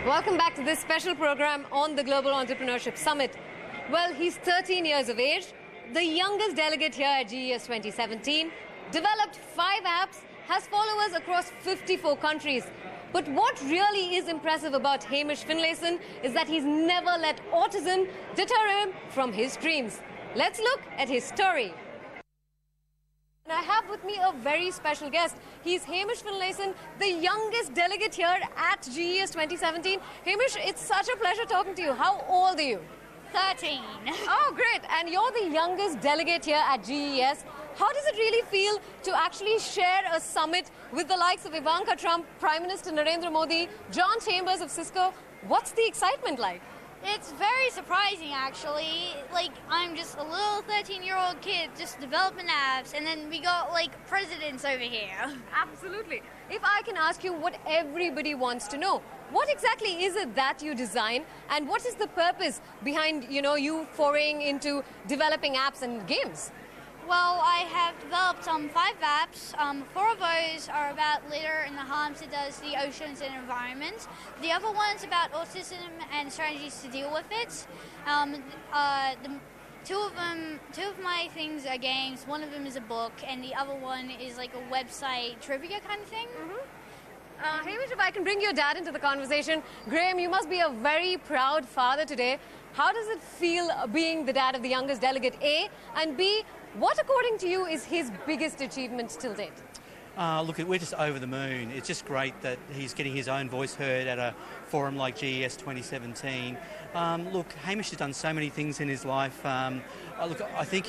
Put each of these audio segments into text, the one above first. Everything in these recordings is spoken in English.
Welcome back to this special program on the Global Entrepreneurship Summit. Well, he's 13 years of age, the youngest delegate here at GES 2017, developed 5 apps, has followers across 54 countries. But what really is impressive about Hamish Finlayson is that he's never let autism deter him from his dreams. Let's look at his story. And I have with me a very special guest. He's Hamish Finlayson, the youngest delegate here at GES 2017. Hamish, it's such a pleasure talking to you. How old are you? 13. Oh, great. And you're the youngest delegate here at GES. How does it really feel to actually share a summit with the likes of Ivanka Trump, Prime Minister Narendra Modi, John Chambers of Cisco? What's the excitement like? It's very surprising, actually. Like, I'm just a little 13-year-old kid just developing apps, and then we got, like, presidents over here. Absolutely. If I can ask you what everybody wants to know, what exactly is it that you design, and what is the purpose behind, you foraying into developing apps and games? Well, I have developed 5 apps. 4 of those are about litter and the harms it does to the oceans and environment. The other one's about autism and strategies to deal with it. Two of my things are games. One of them is a book, and the other one is like a website trivia kind of thing. Hamish, if I can bring your dad into the conversation. Graham, you must be a very proud father today. How does it feel being the dad of the youngest delegate, A? And B, what, according to you, is his biggest achievement till date? Look, we're just over the moon. It's just great that he's getting his own voice heard at a forum like GES 2017. Look, Hamish has done so many things in his life. Look, I think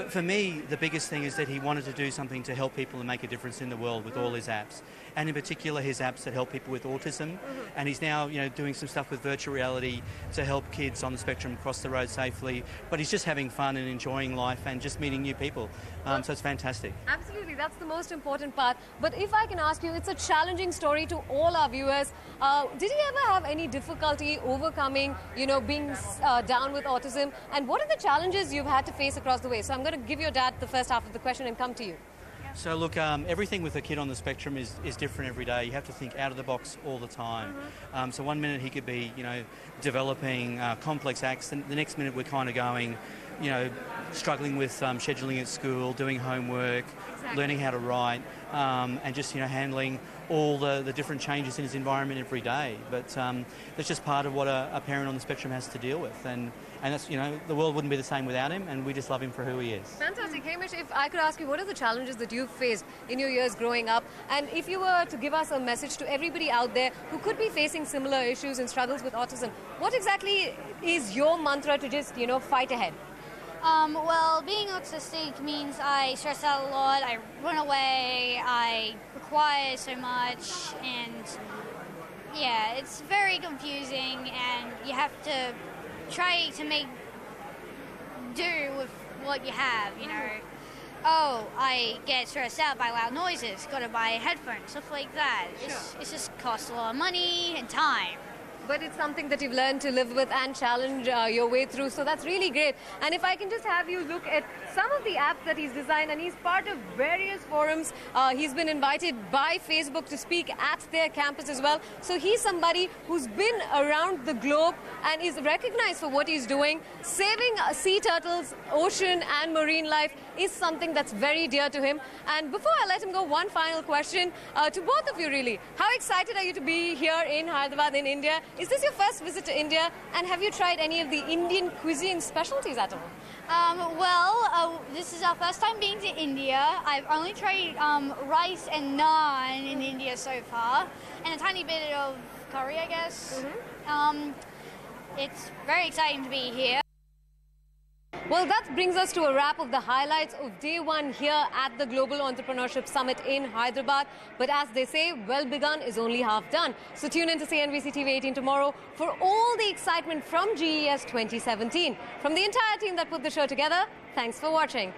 for me, the biggest thing is that he wanted to do something to help people and make a difference in the world with all his apps, and in particular his apps that help people with autism. And he's now, doing some stuff with virtual reality to help kids on the spectrum cross the road safely. But he's just having fun and enjoying life and just meeting new people. So it's fantastic. Absolutely, that's the most important part. But if I can ask you, it's a challenging story to all our viewers. Did he ever have any difficulty overcoming, being down with autism? And what are the challenges you've had to face across the way? So I'm going to give your dad the first half of the question and come to you. So look, everything with a kid on the spectrum is different every day. You have to think out of the box all the time. So one minute he could be, developing complex acts, and the next minute we're kind of going, struggling with scheduling at school, doing homework, learning how to write, and just, handling all the different changes in his environment every day. But that's just part of what a parent on the spectrum has to deal with. And that's, the world wouldn't be the same without him, and we just love him for who he is. Fantastic. Hamish, if I could ask you, what are the challenges that you've faced in your years growing up? And if you were to give us a message to everybody out there who could be facing similar issues and struggles with autism, what exactly is your mantra to just, fight ahead? Well, being autistic means I stress out a lot, I run away, I require so much, and yeah, it's very confusing, and you have to try to make do with what you have, Oh, I get stressed out by loud noises, gotta buy headphones, stuff like that. Sure. It just costs a lot of money and time. But it's something that you've learned to live with and challenge your way through, so that's really great. And if I can just have you look at some of the apps that he's designed, and he's part of various forums. He's been invited by Facebook to speak at their campus as well. So he's somebody who's been around the globe and is recognized for what he's doing. Saving sea turtles, ocean and marine life is something that's very dear to him. And before I let him go, one final question to both of you really. How excited are you to be here in Hyderabad in India? Is this your first visit to India, and have you tried any of the Indian cuisine specialties at all? This is our first time being to India. I've only tried rice and naan in India so far, and a tiny bit of curry, I guess. It's very exciting to be here. Well, that brings us to a wrap of the highlights of day 1 here at the Global Entrepreneurship Summit in Hyderabad. But as they say, well begun is only half done. So tune in to CNBC TV 18 tomorrow for all the excitement from GES 2017. From the entire team that put the show together, thanks for watching.